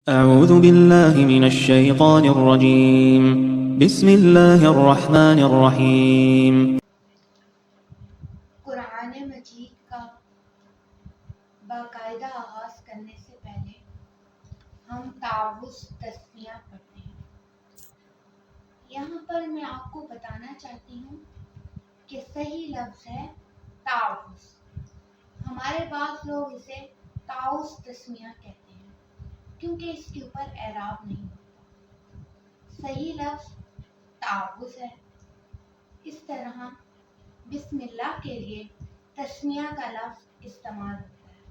أعوذ بالله من الشيطان الرجيم بسم الله الرحمن الرحيم قرآن مجید کا باقاعدہ آغاز کرنے سے پہلے ہم تعوذ تسمیہ پڑھتے ہیں۔ یہاں پر میں آپ کو بتانا چاہتی ہوں کہ صحیح لفظ ہے تعوذ۔ ہمارے بعض لوگ اسے تعوذ تسمیہ کہتے ہیں کیونکہ اس کے اوپر اعراب نہیں ہوتا۔ صحیح لفظ تعوذ ہے۔ اس طرح بسم اللہ کے لیے تسمیہ کا لفظ استعمال ہوتا ہے،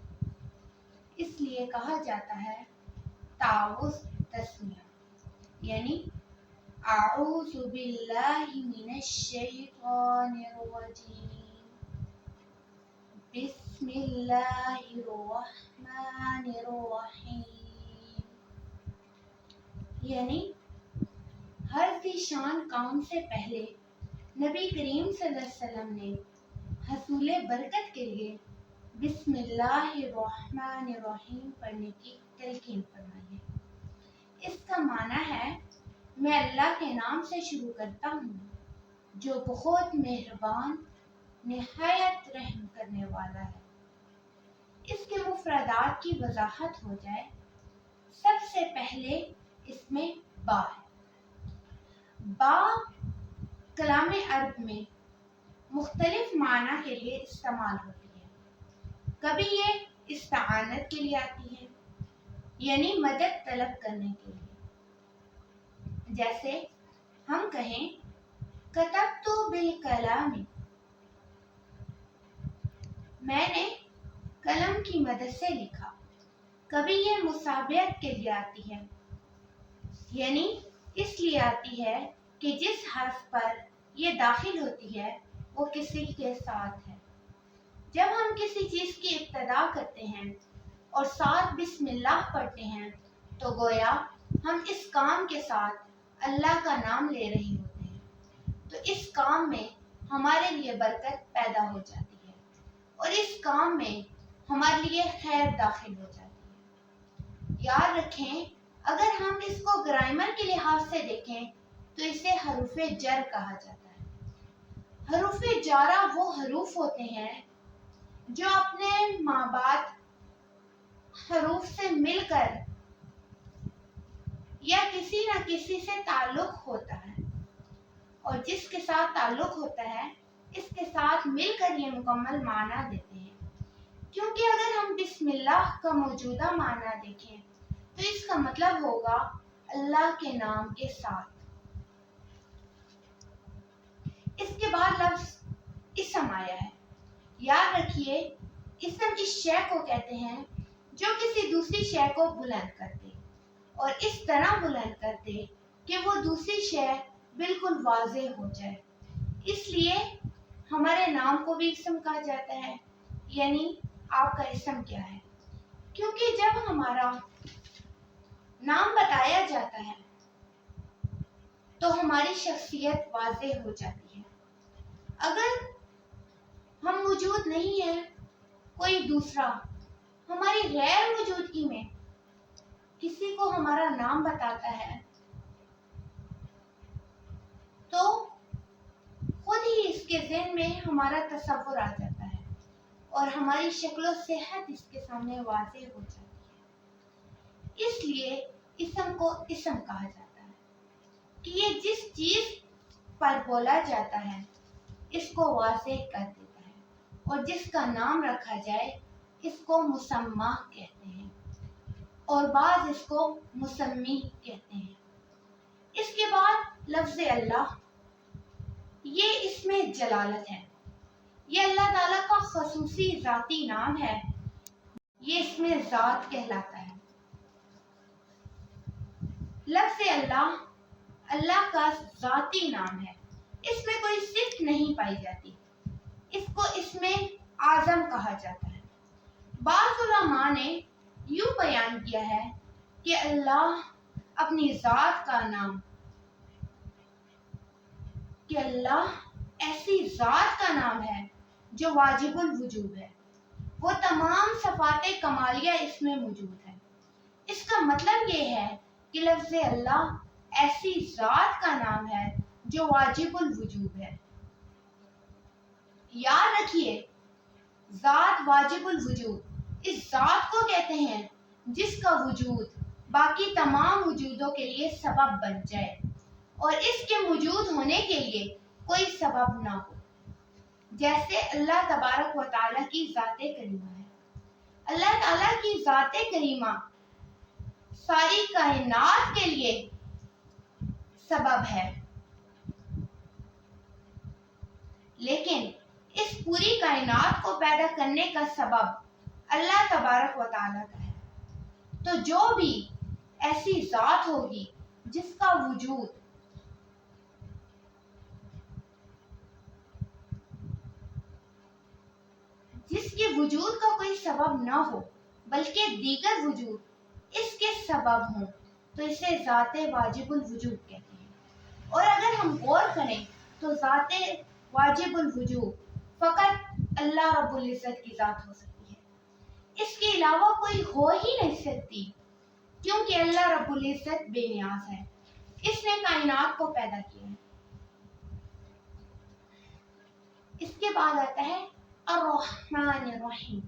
اس لیے کہا جاتا ہے تعوذ تسمیہ، یعنی اعوذ باللہ من الشیطان الرجیم، بسم اللہ الرحمن الرحیم، یعنی ہر ذی شان کام سے پہلے نبی کریم صلی اللہ علیہ وسلم نے حصول برکت کے لیے بسم اللہ الرحمن الرحیم پڑھنے کی تلقین فرمائی ہے۔ اس کا معنی ہے میں اللہ کے نام سے شروع کرتا ہوں جو بہت مہربان نہایت رحم کرنے والا ہے۔ اس کے مفردات کی وضاحت ہو جائے، سب سے پہلے اس میں با ہے۔ با کلام عرب میں مختلف معنی کے لیے استعمال ہوتی ہے۔ کبھی یہ استعانت کے لیے آتی ہے، یعنی مدد طلب کرنے کے لیے، جیسے ہم کہیں کتبت بالقلم، میں نے قلم کی مدد سے لکھا۔ کبھی یہ مسابقت کے لیے آتی ہے، یعنی اس لیے آتی ہے کہ جس حرف پر یہ داخل ہوتی ہے وہ کسی کے ساتھ ہے۔ جب ہم کسی چیز کی ابتدا کرتے ہیں اور ساتھ بسم اللہ پڑھتے ہیں تو گویا ہم اس کام کے ساتھ اللہ کا نام لے رہے ہوتے ہیں، تو اس کام میں ہمارے لیے برکت پیدا ہو جاتی ہے اور اس کام میں ہمارے لیے خیر داخل ہو جاتی ہے۔ یاد رکھیں، اگر ہم اس کو گرامر کے لحاظ سے دیکھیں تو اسے حروف جر کہا جاتا ہے۔ حروف جارہ وہ حروف ہوتے ہیں جو اپنے مابعد حروف سے مل کر یا کسی نہ کسی سے تعلق ہوتا ہے، اور جس کے ساتھ تعلق ہوتا ہے اس کے ساتھ مل کر یہ مکمل معنی دیتے ہیں۔ کیونکہ اگر ہم بسم اللہ کا موجودہ معنی دیکھیں تو اس کا مطلب ہوگا اللہ کے نام کے ساتھ۔ اس کے بعد لفظ اسم آیا ہے۔ یاد رکھیے، اسم اس شے کو کہتے ہیں جو کسی دوسری شے کو بلند کرتے اور اس طرح بلند کرتے کہ وہ دوسری شے بالکل واضح ہو جائے۔ اس لیے ہمارے نام کو بھی اسم کہا جاتا ہے، یعنی آپ کا اسم کیا ہے، کیونکہ جب ہمارا نام بتایا جاتا ہے تو ہماری شخصیت واضح ہو جاتی ہے۔ اگر ہم موجود نہیں ہیں، کوئی دوسرا ہماری غیر موجودگی میں کسی کو ہمارا نام بتاتا ہے تو خود ہی اس کے ذہن میں ہمارا تصور آ جاتا ہے اور ہماری شکل و صحت اس کے سامنے واضح ہو جاتی ہے۔ اس لیے اسم کو اسم کہا جاتا ہے کہ یہ جس چیز پر بولا جاتا ہے اس کو واضح کر دیتا ہے، اور جس کا نام رکھا جائے اس کو مسمہ کہتے ہیں اور بعض اس کو مسمی کہتے ہیں۔ اس کے بعد لفظ اللہ، یہ اسم جلالت ہے، یہ اللہ تعالیٰ کا خصوصی ذاتی نام ہے، یہ اسم ذات کہلاتا ہے۔ لفظ اللہ اللہ کا ذاتی نام ہے، اس میں کوئی صفت نہیں پائی جاتی، اس کو اسم اعظم کہا جاتا ہے۔ بعض علماء نے یوں بیان کیا ہے کہ اللہ اپنی ذات کا نام، کہ اللہ ایسی ذات کا نام ہے جو واجب الوجود ہے، وہ تمام صفات کمالیہ اس میں موجود ہے۔ اس کا مطلب یہ ہے کہ لفظ اللہ ایسی ذات کا نام ہے جو واجب الوجود ہے۔ یاد رکھیے، ذات واجب الوجود اس ذات کو کہتے ہیں جس کا وجود باقی تمام وجودوں کے لیے سبب بن جائے اور اس کے موجود ہونے کے لیے کوئی سبب نہ ہو، جیسے اللہ تبارک و تعالیٰ کی ذات کریمہ ہے۔ اللہ تعالیٰ کی ذات کریمہ ساری کائنات کے لیے سبب ہے، لیکن اس پوری کائنات کو پیدا کرنے کا سبب اللہ تبارک و تعالیٰ کا ہے۔ تو جو بھی ایسی ذات ہوگی جس کا وجود جس کے وجود کا کوئی سبب نہ ہو بلکہ دیگر وجود اس کے سبب ہوں تو اسے ذات واجب الوجود کہتے ہیں۔ اور اگر ہم غور کریں تو ذات واجب الوجود فقط اللہ رب العزت کی ذات ہو سکتی ہے، اس کے علاوہ کوئی ہو ہی نہیں سکتی، کیونکہ اللہ رب العزت بے نیاز ہے، اس نے کائنات کو پیدا کیا ہے۔ اس کے بعد آتا ہے الرحمن الرحیم۔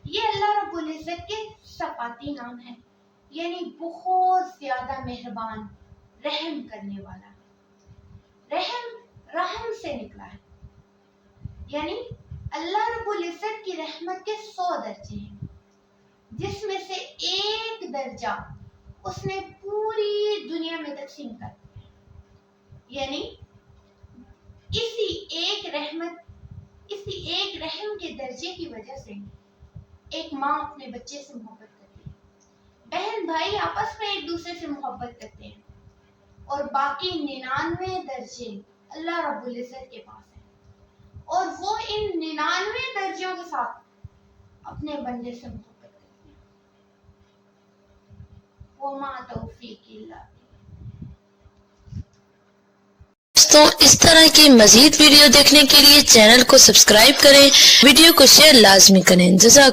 یہ اللہ رب العزت کے صفاتی نام ہے، یعنی بہت زیادہ مہربان، رحم کرنے والا۔ رحم سے نکلا ہے، یعنی اللہ رب العزت کی رحمت کے 100 درجے ہیں، جس میں سے ایک درجہ اس نے پوری دنیا میں تقسیم کر دیا، یعنی اسی ایک رحم کے درجے کی وجہ سے ایک ماں اپنے بچے سے محبت کرتی ہے، بہن بھائی آپس میں ایک دوسرے سے محبت کرتے ہیں، اور باقی 99 درجے اللہ رب العزت کے پاس ہیں، اور وہ ان 99 درجوں کے ساتھ اپنے بندے سے محبت کرتے ہیں۔ وما توفیق اللہ۔ دوستوں، اس طرح کی مزید ویڈیو دیکھنے کے لیے چینل کو سبسکرائب کریں، ویڈیو کو شیئر لازمی کریں۔ جزاک